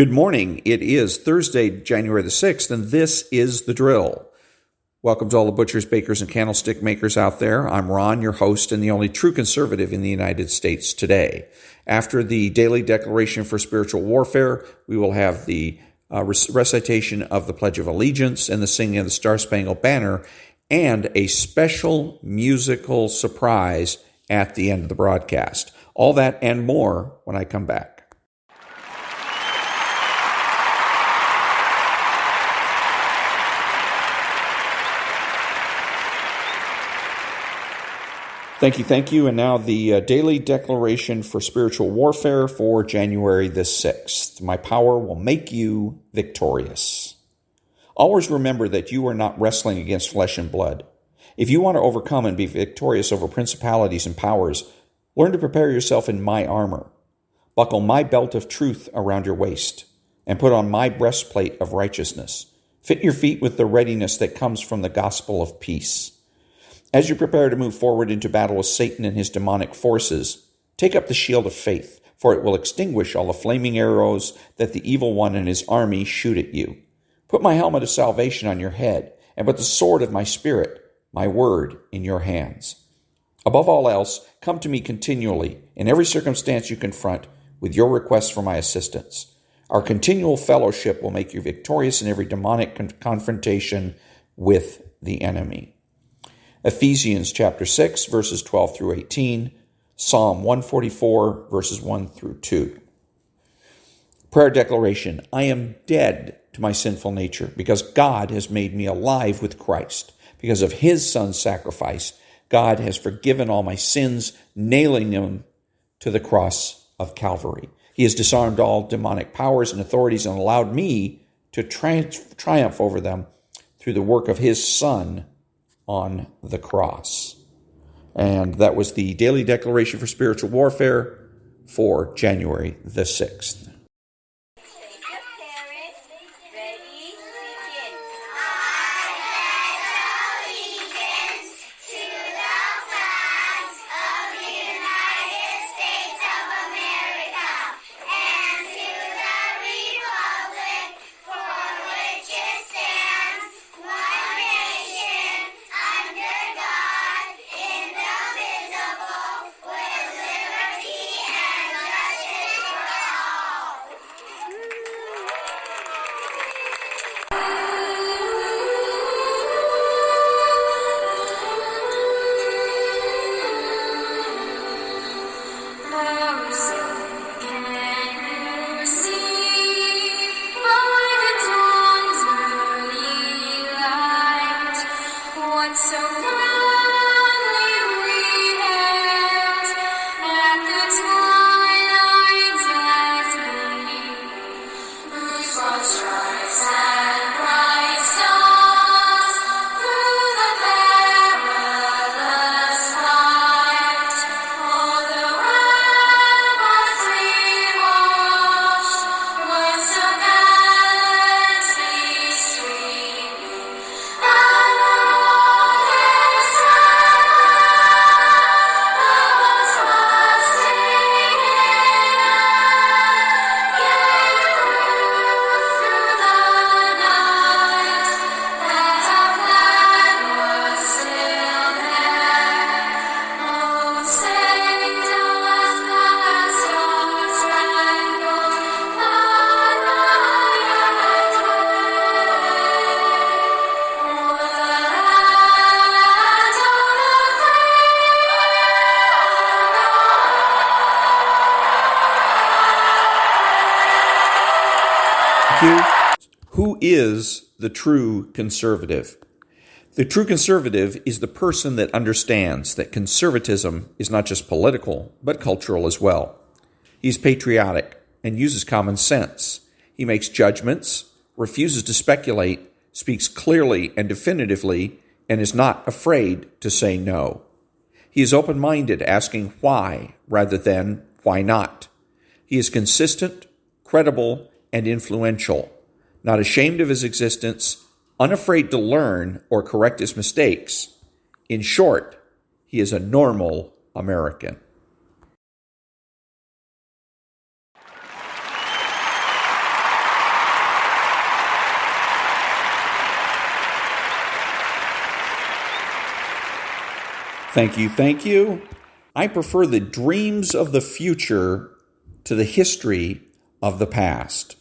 Good morning. It is Thursday, January the 6th, and this is The Drill. Welcome to all the butchers, bakers, and candlestick makers out there. I'm Ron, your host and the only true conservative in the United States today. After the daily declaration for spiritual warfare, we will have the recitation of the Pledge of Allegiance and the singing of the Star-Spangled Banner, and a special musical surprise at the end of the broadcast. All that and more when I come back. Thank you. And now the daily declaration for spiritual warfare for January the 6th. My power will make you victorious. Always remember that you are not wrestling against flesh and blood. If you want to overcome and be victorious over principalities and powers, learn to prepare yourself in my armor. Buckle my belt of truth around your waist and put on my breastplate of righteousness. Fit your feet with the readiness that comes from the gospel of peace. As you prepare to move forward into battle with Satan and his demonic forces, take up the shield of faith, for it will extinguish all the flaming arrows that the evil one and his army shoot at you. Put my helmet of salvation on your head, and put the sword of my spirit, my word, in your hands. Above all else, come to me continually, in every circumstance you confront, with your requests for my assistance. Our continual fellowship will make you victorious in every demonic confrontation with the enemy. Ephesians chapter 6, verses 12 through 18, Psalm 144, verses 1 through 2. Prayer declaration: I am dead to my sinful nature because God has made me alive with Christ. Because of his son's sacrifice, God has forgiven all my sins, nailing them to the cross of Calvary. He has disarmed all demonic powers and authorities and allowed me to triumph over them through the work of his son on the cross. And that was the daily declaration for spiritual warfare for January the 6th. Who is the true conservative? The true conservative is the person that understands that conservatism is not just political, but cultural as well. He's patriotic and uses common sense. He makes judgments, refuses to speculate, speaks clearly and definitively, and is not afraid to say no. He is open-minded, asking why rather than why not. He is consistent, credible, and influential, not ashamed of his existence, unafraid to learn or correct his mistakes. In short, he is a normal American. Thank you, thank you. I prefer the dreams of the future to the history of the past.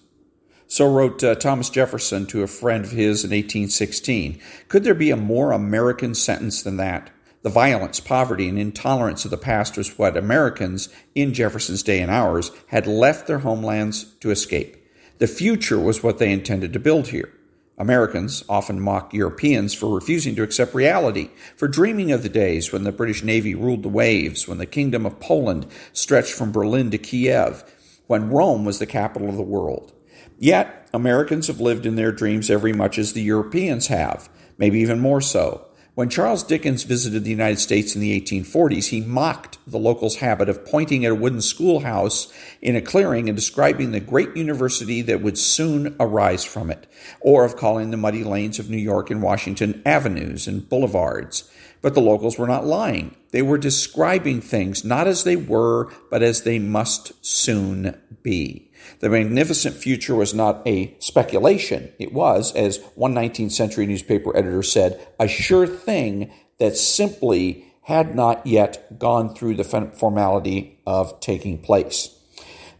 So wrote Thomas Jefferson to a friend of his in 1816. Could there be a more American sentence than that? The violence, poverty, and intolerance of the past was what Americans in Jefferson's day and ours had left their homelands to escape. The future was what they intended to build here. Americans often mock Europeans for refusing to accept reality, for dreaming of the days when the British Navy ruled the waves, when the Kingdom of Poland stretched from Berlin to Kiev, when Rome was the capital of the world. Yet, Americans have lived in their dreams every much as the Europeans have, maybe even more so. When Charles Dickens visited the United States in the 1840s, he mocked the locals' habit of pointing at a wooden schoolhouse in a clearing and describing the great university that would soon arise from it, or of calling the muddy lanes of New York and Washington avenues and boulevards. But the locals were not lying. They were describing things not as they were, but as they must soon be. The magnificent future was not a speculation. It was, as one 19th century newspaper editor said, a sure thing that simply had not yet gone through the formality of taking place.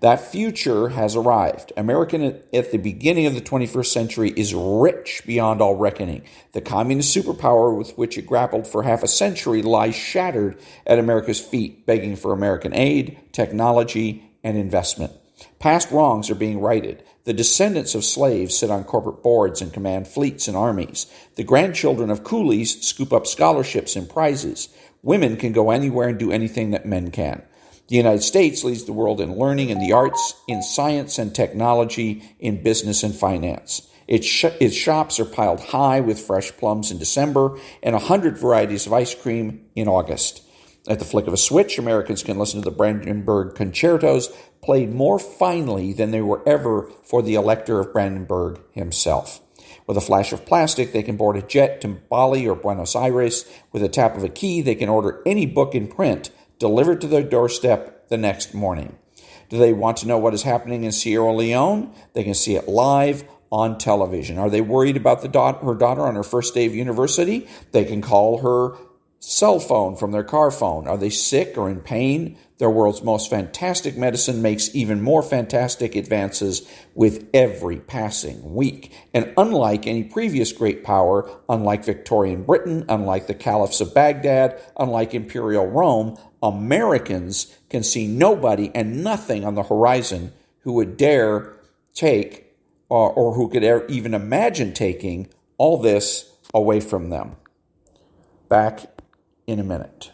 That future has arrived. America at the beginning of the 21st century is rich beyond all reckoning. The communist superpower with which it grappled for half a century lies shattered at America's feet, begging for American aid, technology, and investment. Past wrongs are being righted. The descendants of slaves sit on corporate boards and command fleets and armies. The grandchildren of coolies scoop up scholarships and prizes. Women can go anywhere and do anything that men can. The United States leads the world in learning, in the arts, in science and technology, in business and finance. Its shops are piled high with fresh plums in December and 100 varieties of ice cream in August. At the flick of a switch, Americans can listen to the Brandenburg concertos played more finely than they were ever for the Elector of Brandenburg himself. With a flash of plastic, they can board a jet to Bali or Buenos Aires. With a tap of a key, they can order any book in print delivered to their doorstep the next morning. Do they want to know what is happening in Sierra Leone? They can see it live on television. Are they worried about her daughter on her first day of university? They can call her cell phone from their car phone. Are they sick or in pain? Their world's most fantastic medicine makes even more fantastic advances with every passing week. And unlike any previous great power, unlike Victorian Britain, unlike the caliphs of Baghdad, unlike Imperial Rome, Americans can see nobody and nothing on the horizon who would dare take or who could even imagine taking all this away from them. Back in a minute.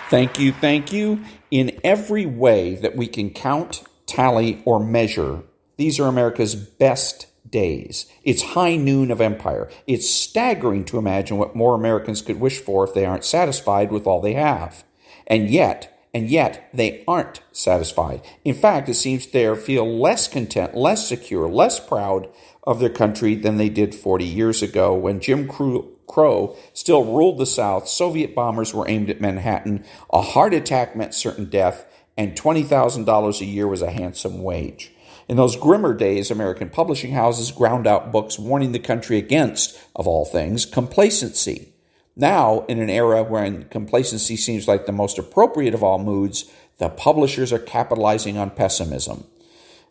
Thank you, thank you. In every way that we can count, tally, or measure, these are America's best days. It's high noon of empire. It's staggering to imagine what more Americans could wish for if they aren't satisfied with all they have. And yet they aren't satisfied. In fact, it seems they feel less content, less secure, less proud of their country than they did 40 years ago when Jim Crow still ruled the South. Soviet bombers were aimed at Manhattan. A heart attack meant certain death, and $20,000 a year was a handsome wage. In those grimmer days, American publishing houses ground out books warning the country against, of all things, complacency. Now, in an era when complacency seems like the most appropriate of all moods, the publishers are capitalizing on pessimism.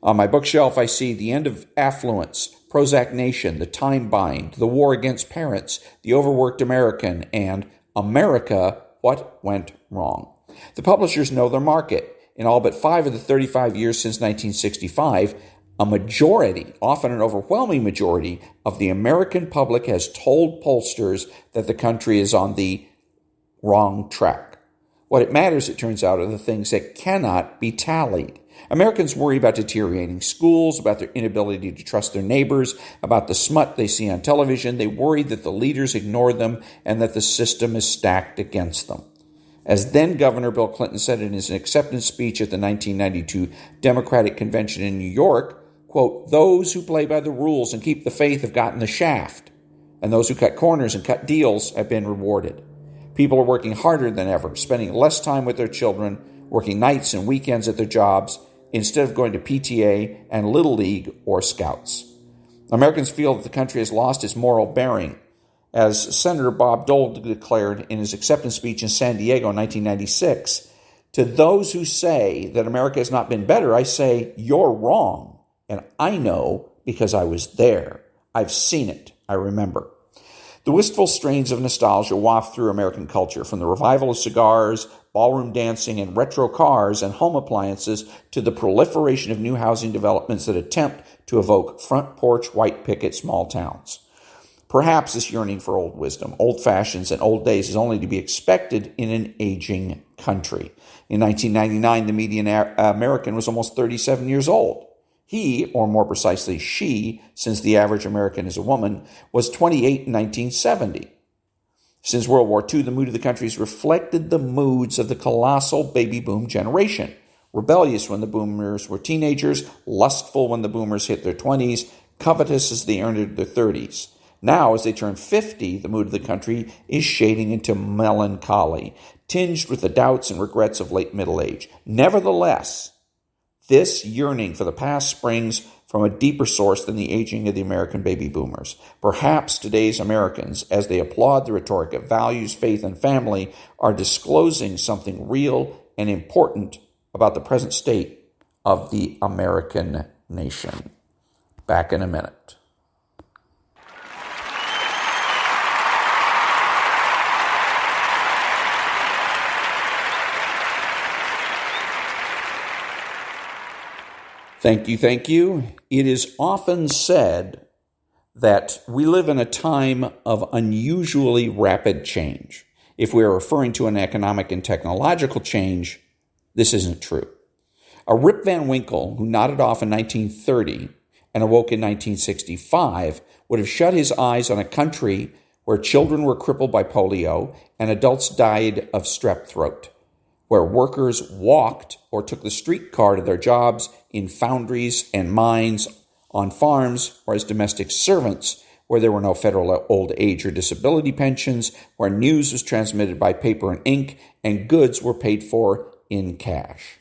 On my bookshelf, I see The End of Affluence, Prozac Nation, The Time Bind, The War Against Parents, The Overworked American, and America, What Went Wrong. The publishers know their market. In all but 5 of the 35 years since 1965, a majority, often an overwhelming majority, of the American public has told pollsters that the country is on the wrong track. What it matters, it turns out, are the things that cannot be tallied. Americans worry about deteriorating schools, about their inability to trust their neighbors, about the smut they see on television. They worry that the leaders ignore them and that the system is stacked against them. As then Governor Bill Clinton said in his acceptance speech at the 1992 Democratic Convention in New York, quote, "Those who play by the rules and keep the faith have gotten the shaft, and those who cut corners and cut deals have been rewarded. People are working harder than ever, spending less time with their children, working nights and weekends at their jobs. instead of going to PTA and Little League or Scouts. Americans feel that the country has lost its moral bearing. As Senator Bob Dole declared in his acceptance speech in San Diego in 1996, to those who say that America has not been better, I say, you're wrong. And I know because I was there. I've seen it. I remember. The wistful strains of nostalgia waft through American culture, from the revival of cigars, ballroom dancing, and retro cars and home appliances to the proliferation of new housing developments that attempt to evoke front porch white picket small towns. Perhaps this yearning for old wisdom, old fashions, and old days is only to be expected in an aging country. In 1999, the median American was almost 37 years old. He, or more precisely she, since the average American is a woman, was 28 in 1970. Since World War II, the mood of the country has reflected the moods of the colossal baby boom generation. Rebellious when the boomers were teenagers, lustful when the boomers hit their 20s, covetous as they entered their 30s. Now, as they turn 50, the mood of the country is shading into melancholy, tinged with the doubts and regrets of late middle age. Nevertheless, this yearning for the past springs from a deeper source than the aging of the American baby boomers. Perhaps today's Americans, as they applaud the rhetoric of values, faith, and family, are disclosing something real and important about the present state of the American nation. Back in a minute. Thank you. It is often said that we live in a time of unusually rapid change. If we are referring to an economic and technological change, this isn't true. A Rip Van Winkle, who nodded off in 1930 and awoke in 1965, would have shut his eyes on a country where children were crippled by polio and adults died of strep throat, where workers walked or took the streetcar to their jobs in foundries and mines, on farms, or as domestic servants, where there were no federal old age or disability pensions, where news was transmitted by paper and ink, and goods were paid for in cash.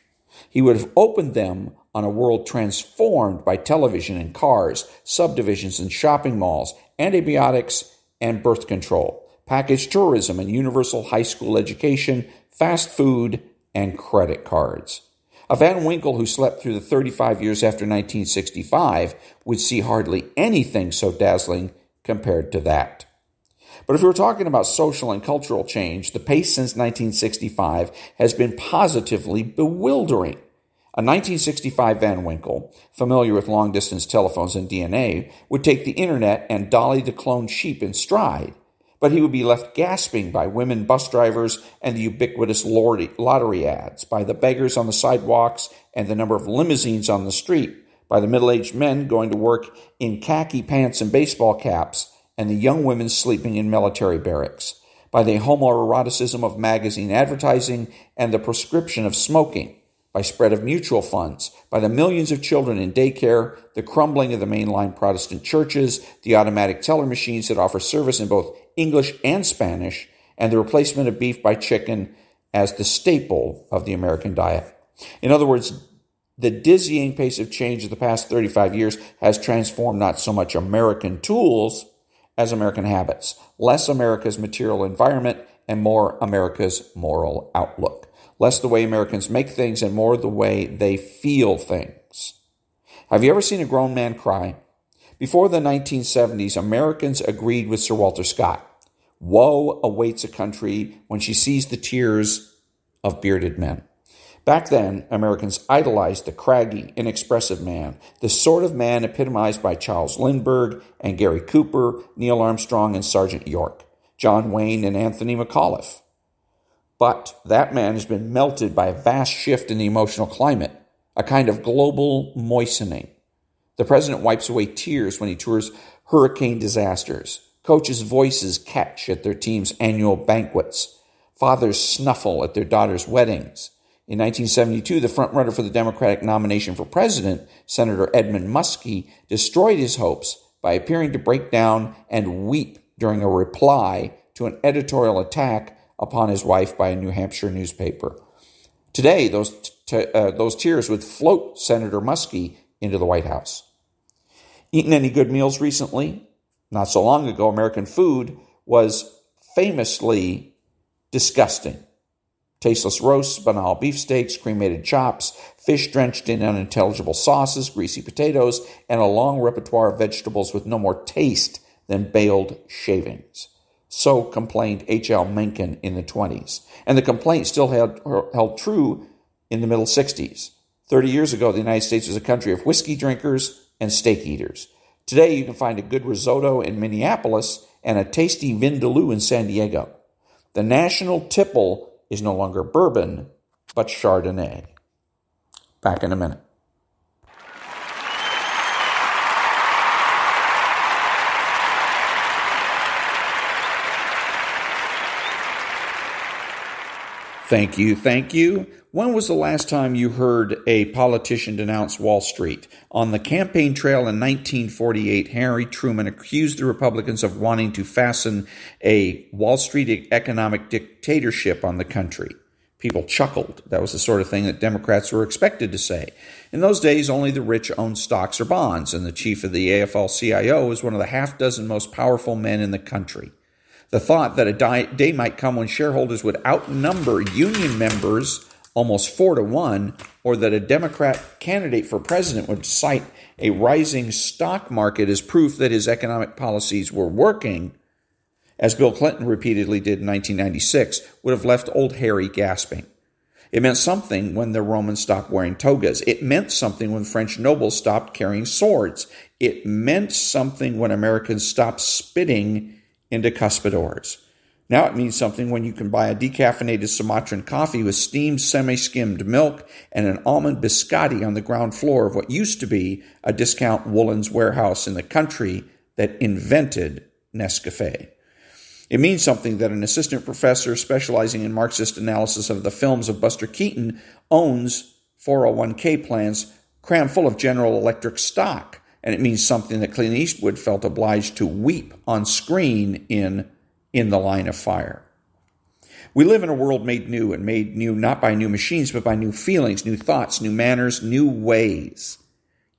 He would have opened them on a world transformed by television and cars, subdivisions and shopping malls, antibiotics and birth control, package tourism and universal high school education, fast food, and credit cards. A Van Winkle who slept through the 35 years after 1965 would see hardly anything so dazzling compared to that. But if we're talking about social and cultural change, the pace since 1965 has been positively bewildering. A 1965 Van Winkle, familiar with long-distance telephones and DNA, would take the internet and Dolly the cloned sheep in stride. But he would be left gasping by women bus drivers and the ubiquitous lottery ads, by the beggars on the sidewalks and the number of limousines on the street, by the middle-aged men going to work in khaki pants and baseball caps, and the young women sleeping in military barracks, by the homoeroticism of magazine advertising and the prescription of smoking, by spread of mutual funds, by the millions of children in daycare, the crumbling of the mainline Protestant churches, the automatic teller machines that offer service in both English and Spanish, and the replacement of beef by chicken as the staple of the American diet. In other words, the dizzying pace of change of the past 35 years has transformed not so much American tools as American habits, less America's material environment and more America's moral outlook. Less the way Americans make things and more the way they feel things. Have you ever seen a grown man cry? Before the 1970s, Americans agreed with Sir Walter Scott. Woe awaits a country when she sees the tears of bearded men. Back then, Americans idolized the craggy, inexpressive man, the sort of man epitomized by Charles Lindbergh and Gary Cooper, Neil Armstrong and Sergeant York, John Wayne and Anthony McAuliffe. But that man has been melted by a vast shift in the emotional climate, a kind of global moistening. The president wipes away tears when he tours hurricane disasters. Coaches' voices catch at their team's annual banquets. Fathers snuffle at their daughters' weddings. In 1972, the frontrunner for the Democratic nomination for president, Senator Edmund Muskie, destroyed his hopes by appearing to break down and weep during a reply to an editorial attack upon his wife by a New Hampshire newspaper. Today, those those tears would float Senator Muskie into the White House. Eaten any good meals recently? Not so long ago, American food was famously disgusting. Tasteless roasts, banal beefsteaks, cremated chops, fish drenched in unintelligible sauces, greasy potatoes, and a long repertoire of vegetables with no more taste than baled shavings. So complained H.L. Mencken in the 1920s. And the complaint still held true in the middle 1960s. 30 years ago, the United States was a country of whiskey drinkers and steak eaters. Today, you can find a good risotto in Minneapolis and a tasty vindaloo in San Diego. The national tipple is no longer bourbon, but Chardonnay. Back in a minute. Thank you. When was the last time you heard a politician denounce Wall Street? On the campaign trail in 1948, Harry Truman accused the Republicans of wanting to fasten a Wall Street economic dictatorship on the country. People chuckled. That was the sort of thing that Democrats were expected to say. In those days, only the rich owned stocks or bonds, and the chief of the AFL-CIO was one of the half dozen most powerful men in the country. The thought that a day might come when shareholders would outnumber union members almost 4-1, or that a Democrat candidate for president would cite a rising stock market as proof that his economic policies were working, as Bill Clinton repeatedly did in 1996, would have left old Harry gasping. It meant something when the Romans stopped wearing togas. It meant something when French nobles stopped carrying swords. It meant something when Americans stopped spitting into cuspidors. Now it means something when you can buy a decaffeinated Sumatran coffee with steamed semi-skimmed milk and an almond biscotti on the ground floor of what used to be a discount Woolens warehouse in the country that invented Nescafe. It means something that an assistant professor specializing in Marxist analysis of the films of Buster Keaton owns 401k plans crammed full of General Electric stock. And it means something that Clint Eastwood felt obliged to weep on screen in The Line of Fire. We live in a world made new, and made new not by new machines, but by new feelings, new thoughts, new manners, new ways.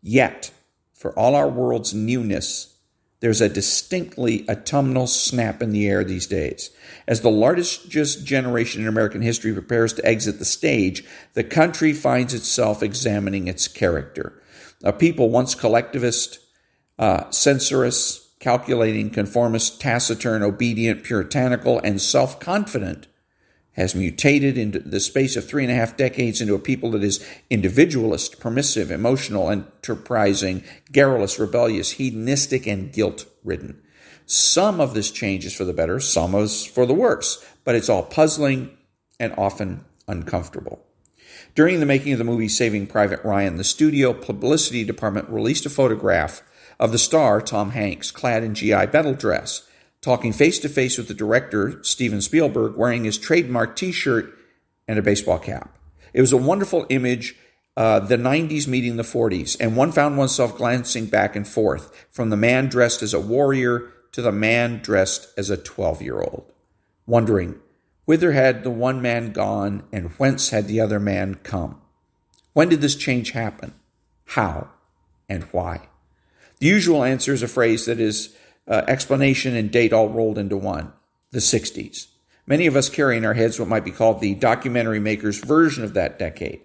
Yet, for all our world's newness, there's a distinctly autumnal snap in the air these days. As the largest generation in American history prepares to exit the stage, the country finds itself examining its character. A people once collectivist, censorious, calculating, conformist, taciturn, obedient, puritanical, and self-confident, has mutated into the space of 3.5 decades into a people that is individualist, permissive, emotional, enterprising, garrulous, rebellious, hedonistic, and guilt-ridden. Some of this change is for the better, some is for the worse, but it's all puzzling and often uncomfortable. During the making of the movie Saving Private Ryan, the studio publicity department released a photograph of the star, Tom Hanks, clad in GI battle dress, talking face-to-face with the director, Steven Spielberg, wearing his trademark T-shirt and a baseball cap. It was a wonderful image, the 90s meeting the 40s, and one found oneself glancing back and forth from the man dressed as a warrior to the man dressed as a 12-year-old, wondering, whither had the one man gone, and whence had the other man come? When did this change happen? How? And why? The usual answer is a phrase that is explanation and date all rolled into one, the 60s. Many of us carry in our heads what might be called the documentary maker's version of that decade.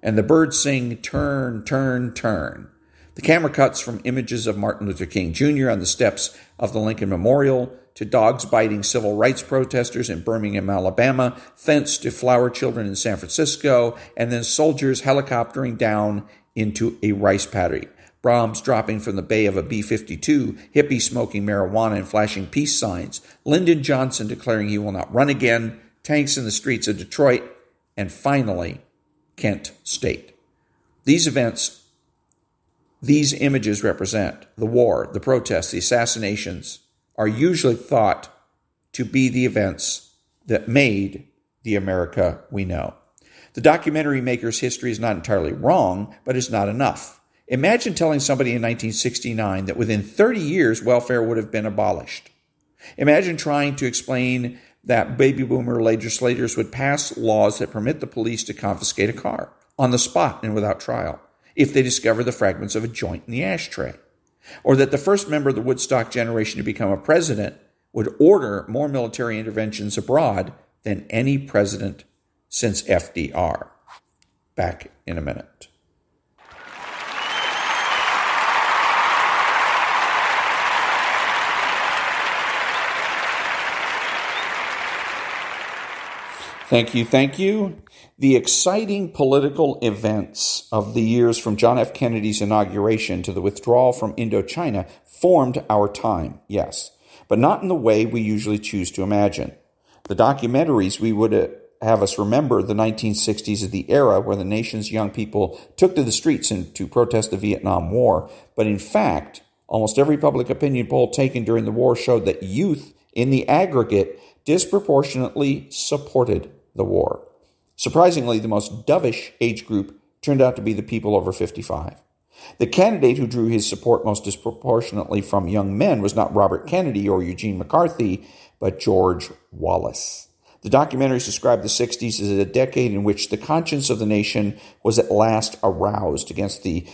And the birds sing, turn, turn, turn. The camera cuts from images of Martin Luther King Jr. on the steps of the Lincoln Memorial to dogs biting civil rights protesters in Birmingham, Alabama, thence to flower children in San Francisco, and then soldiers helicoptering down into a rice paddy. Brahms dropping from the bay of a B-52, hippie smoking marijuana and flashing peace signs, Lyndon Johnson declaring he will not run again, tanks in the streets of Detroit, and finally, Kent State. These events, these images represent the war, the protests, the assassinations, are usually thought to be the events that made the America we know. The documentary maker's history is not entirely wrong, but is not enough. Imagine telling somebody in 1969 that within 30 years, welfare would have been abolished. Imagine trying to explain that baby boomer legislators would pass laws that permit the police to confiscate a car. on the spot and without trial if they discover the fragments of a joint in the ashtray, or that the first member of the Woodstock generation to become a president would order more military interventions abroad than any president since FDR. Back in a minute. Thank you. The exciting political events of the years from John F. Kennedy's inauguration to the withdrawal from Indochina formed our time, yes, but not in the way we usually choose to imagine. The documentaries we would have us remember the 1960s as the era where the nation's young people took to the streets to protest the Vietnam War, but in fact, almost every public opinion poll taken during the war showed that youth, in the aggregate, disproportionately supported the war. Surprisingly, the most dovish age group turned out to be the people over 55. The candidate who drew his support most disproportionately from young men was not Robert Kennedy or Eugene McCarthy, but George Wallace. The documentaries described the 60s as a decade in which the conscience of the nation was at last aroused against the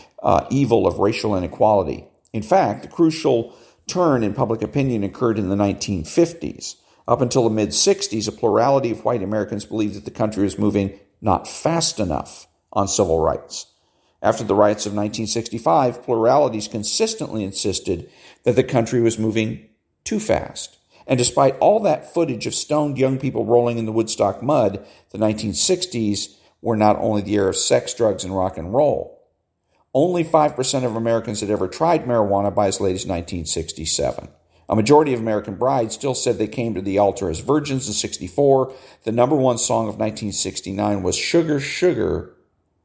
evil of racial inequality. In fact, the crucial turn in public opinion occurred in the 1950s. Up until the mid-60s, a plurality of white Americans believed that the country was moving not fast enough on civil rights. After the riots of 1965, pluralities consistently insisted that the country was moving too fast. And despite all that footage of stoned young people rolling in the Woodstock mud, the 1960s were not only the era of sex, drugs, and rock and roll. Only 5% of Americans had ever tried marijuana by as late as 1967. A majority of American brides still said they came to the altar as virgins in 64. The number one song of 1969 was Sugar, Sugar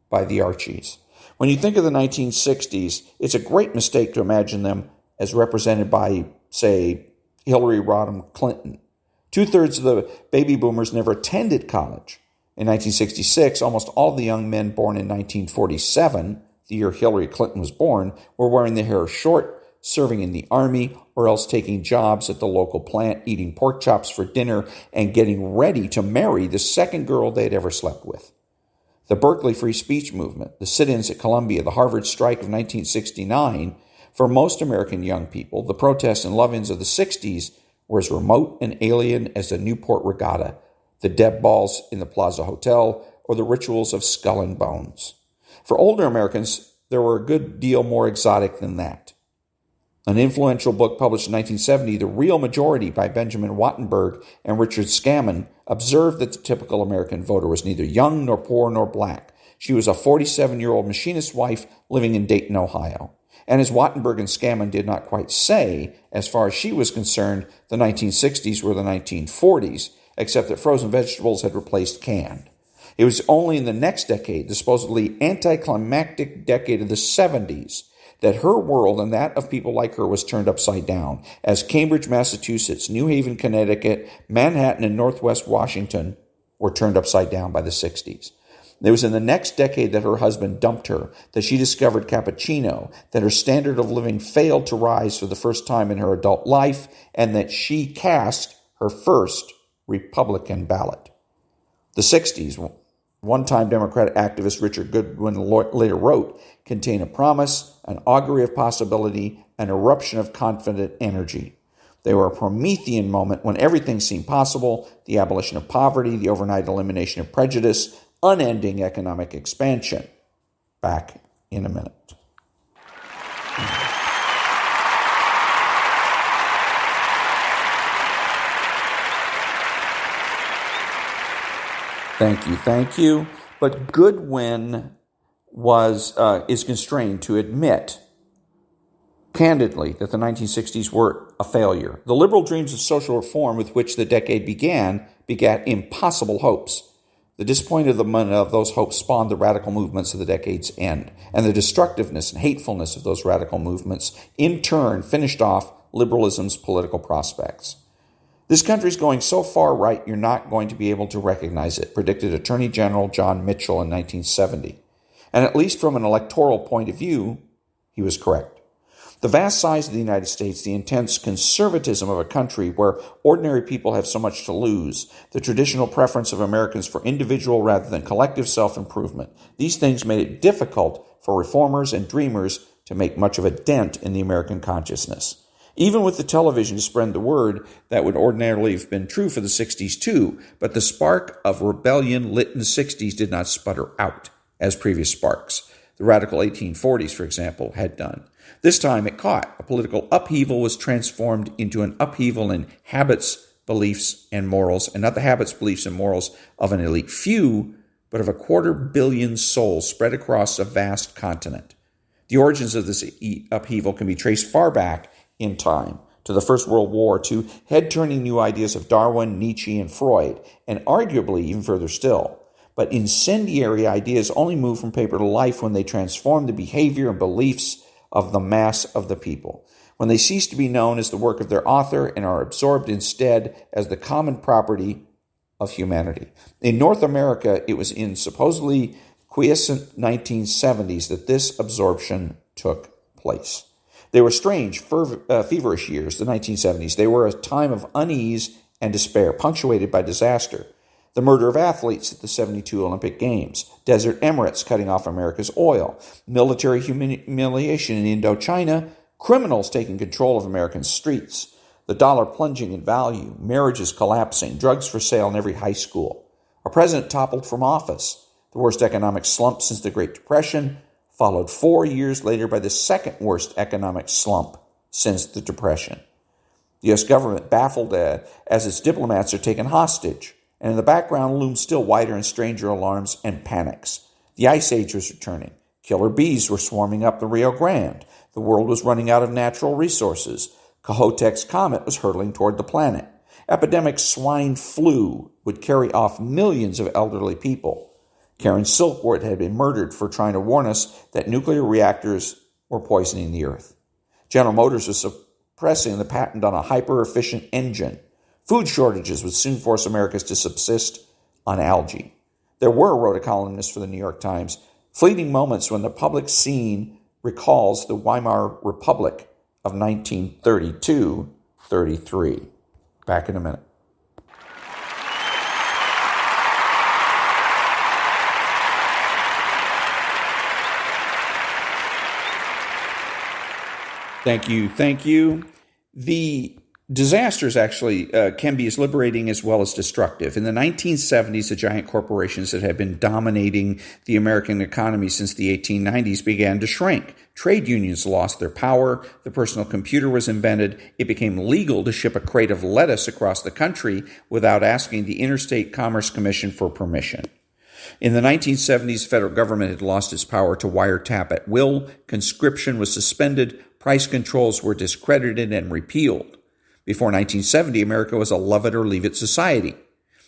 by the Archies. When you think of the 1960s, it's a great mistake to imagine them as represented by, say, Hillary Rodham Clinton. 2/3 of the baby boomers never attended college. In 1966, almost all the young men born in 1947, the year Hillary Clinton was born, were wearing their hair short, serving in the army, or else taking jobs at the local plant, eating pork chops for dinner, and getting ready to marry the second girl they had ever slept with. The Berkeley free speech movement, the sit-ins at Columbia, the Harvard strike of 1969, for most American young people, the protests and love-ins of the 60s were as remote and alien as the Newport Regatta, the Deb balls in the Plaza Hotel, or the rituals of Skull and Bones. For older Americans, there were a good deal more exotic than that. An influential book published in 1970, The Real Majority by Benjamin Wattenberg and Richard Scammon, observed that the typical American voter was neither young nor poor nor black. She was a 47-year-old machinist's wife living in Dayton, Ohio. And as Wattenberg and Scammon did not quite say, as far as she was concerned, the 1960s were the 1940s, except that frozen vegetables had replaced canned. It was only in the next decade, the supposedly anticlimactic decade of the 70s, that her world and that of people like her was turned upside down, as Cambridge, Massachusetts, New Haven, Connecticut, Manhattan, and Northwest Washington were turned upside down by the 60s. It was in the next decade that her husband dumped her, that she discovered cappuccino, that her standard of living failed to rise for the first time in her adult life, and that she cast her first Republican ballot. The 60s, one-time Democratic activist Richard Goodwin later wrote, contain a promise, an augury of possibility, an eruption of confident energy. They were a Promethean moment when everything seemed possible: the abolition of poverty, the overnight elimination of prejudice, unending economic expansion. Back in a minute. Thank you. But Goodwin is constrained to admit candidly that the 1960s were a failure. The liberal dreams of social reform with which the decade began begat impossible hopes. The disappointment of those hopes spawned the radical movements of the decade's end, and the destructiveness and hatefulness of those radical movements in turn finished off liberalism's political prospects. This country's going so far right, you're not going to be able to recognize it, predicted Attorney General John Mitchell in 1970. And at least from an electoral point of view, he was correct. The vast size of the United States, the intense conservatism of a country where ordinary people have so much to lose, the traditional preference of Americans for individual rather than collective self-improvement, these things made it difficult for reformers and dreamers to make much of a dent in the American consciousness. Even with the television to spread the word, that would ordinarily have been true for the 60s too, but the spark of rebellion lit in the 60s did not sputter out as previous sparks. The radical 1840s, for example, had done. This time it caught. A political upheaval was transformed into an upheaval in habits, beliefs, and morals, and not the habits, beliefs, and morals of an elite few, but of 250 million souls spread across a vast continent. The origins of this upheaval can be traced far back in time, to the First World War, to head-turning new ideas of Darwin, Nietzsche, and Freud, and arguably even further still. But incendiary ideas only move from paper to life when they transform the behavior and beliefs of the mass of the people, when they cease to be known as the work of their author and are absorbed instead as the common property of humanity. In North America, it was in supposedly quiescent 1970s that this absorption took place. They were strange, feverish years, the 1970s. They were a time of unease and despair, punctuated by disaster. The murder of athletes at the 72 Olympic Games, desert Emirates cutting off America's oil, military humiliation in Indochina, criminals taking control of American streets, the dollar plunging in value, marriages collapsing, drugs for sale in every high school, a president toppled from office, the worst economic slump since the Great Depression, followed 4 years later by the second worst economic slump since the Depression. The U.S. government baffled as its diplomats are taken hostage, and in the background loomed still wider and stranger alarms and panics. The Ice Age was returning. Killer bees were swarming up the Rio Grande. The world was running out of natural resources. Kohoutek's comet was hurtling toward the planet. Epidemic swine flu would carry off millions of elderly people. Karen Silkwood had been murdered for trying to warn us that nuclear reactors were poisoning the earth. General Motors was suppressing the patent on a hyper-efficient engine. Food shortages would soon force Americans to subsist on algae. There were, wrote a columnist for the New York Times, fleeting moments when the public scene recalls the Weimar Republic of 1932-33. Back in a minute. Thank you. The disasters actually can be as liberating as well as destructive. In the 1970s, the giant corporations that had been dominating the American economy since the 1890s began to shrink. Trade unions lost their power. The personal computer was invented. It became legal to ship a crate of lettuce across the country without asking the Interstate Commerce Commission for permission. In the 1970s, the federal government had lost its power to wiretap at will. Conscription was suspended. Price controls were discredited and repealed. Before 1970, America was a love-it-or-leave-it society.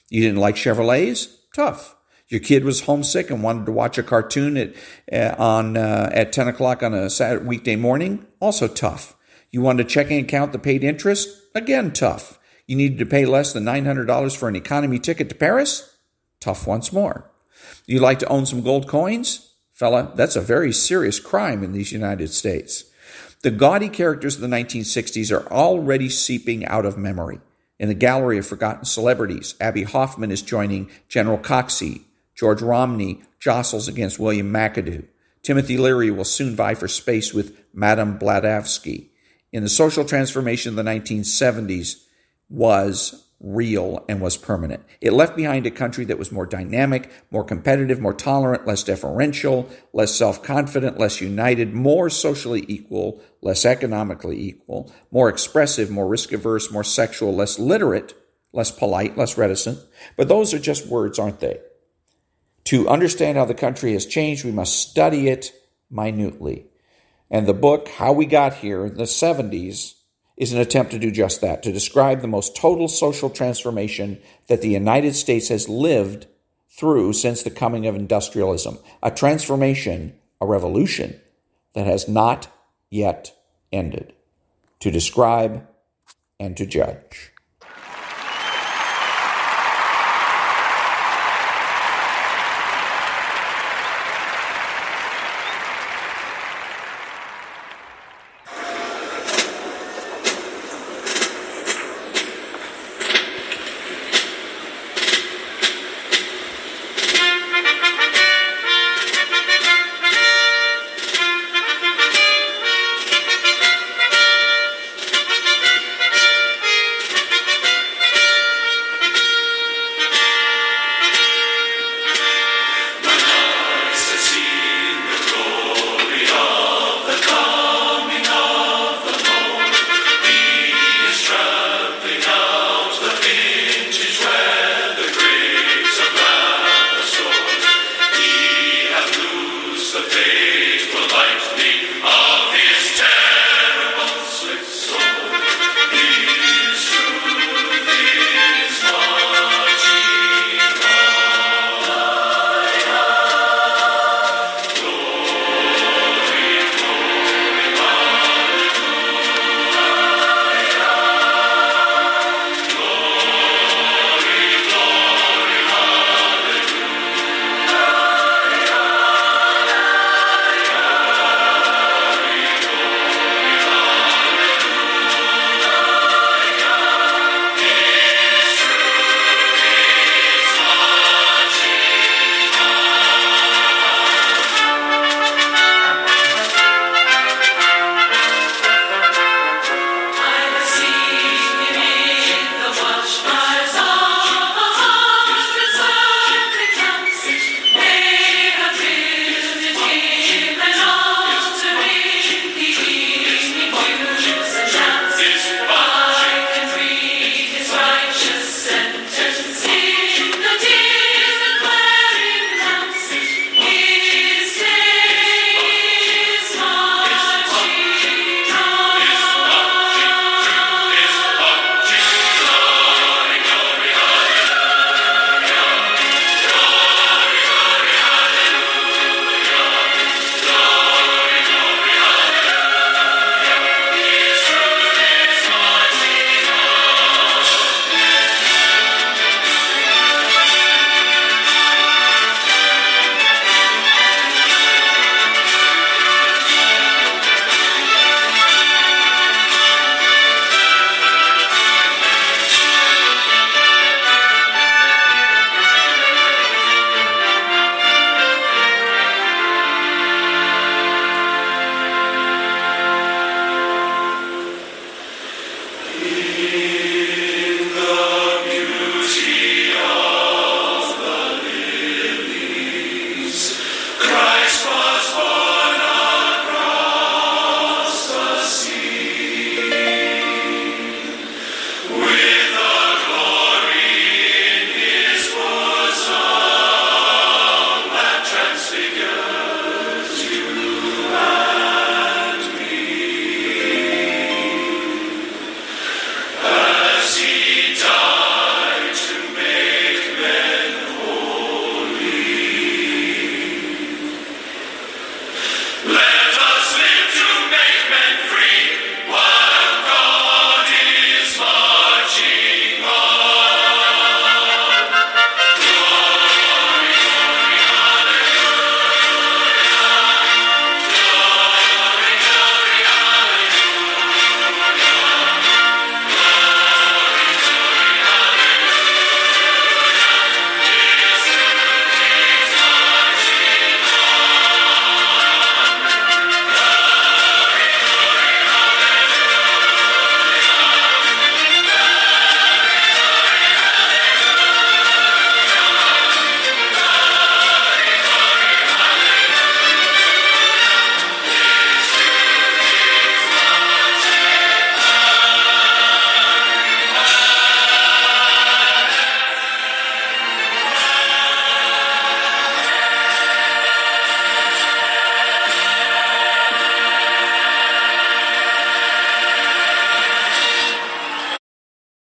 You didn't like Chevrolets? Tough. Your kid was homesick and wanted to watch a cartoon at 10 o'clock on a Saturday weekday morning? Also tough. You wanted a checking account that paid interest? Again, tough. You needed to pay less than $900 for an economy ticket to Paris? Tough once more. You like to own some gold coins? Fella, that's a very serious crime in these United States. The gaudy characters of the 1960s are already seeping out of memory. In the gallery of forgotten celebrities, Abby Hoffman is joining General Coxey. George Romney jostles against William McAdoo. Timothy Leary will soon vie for space with Madame Blavatsky. In the social transformation of the 1970s was real and was permanent. It left behind a country that was more dynamic, more competitive, more tolerant, less deferential, less self-confident, less united, more socially equal, less economically equal, more expressive, more risk-averse, more sexual, less literate, less polite, less reticent. But those are just words, aren't they? To understand how the country has changed, we must study it minutely. And the book, How We Got Here, in the 70s, is an attempt to do just that, to describe the most total social transformation that the United States has lived through since the coming of industrialism. A transformation, a revolution, that has not yet ended. To describe and to judge.